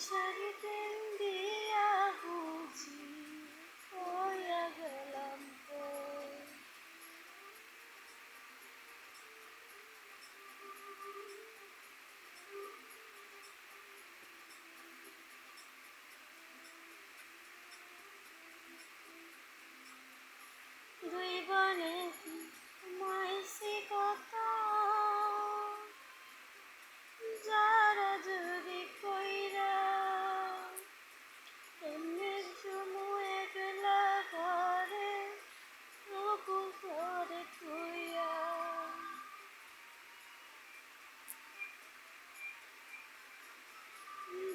শাড়ি দিয়া বুঝি হইয়া গেলাম কই। দুই বনে মাইসি কত, যারা যদি কইরা এমনি চুমু একলা ঘরে তবু করে থুইয়া।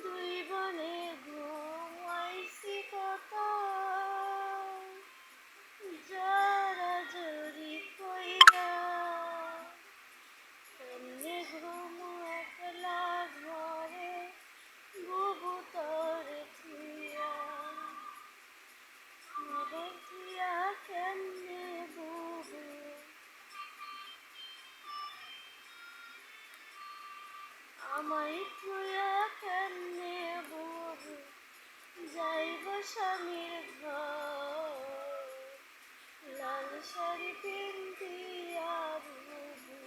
দুই বনে ঘুমাইছি কত, যারা যদি কইরা এমনি ঘুমু একলা ঘরে বুবু তোরে থুইয়া। মরে থুইয়া কেমনে বুবু, আমায় থুইয়া কেমনে বুবু যাইব স্বামীর ঘর। লাল শাড়ি পিন্দিয়া বুবু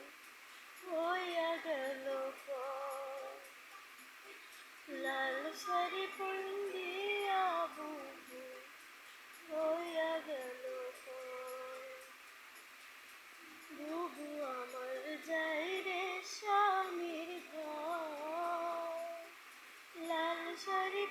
হইয়া গেল পর। লাল শাড়ি পিন্দিয়া বুবু হইয়া গেল পর। বুবু আমার যাই রে স্বামীর ঘর। লাল শাড়ি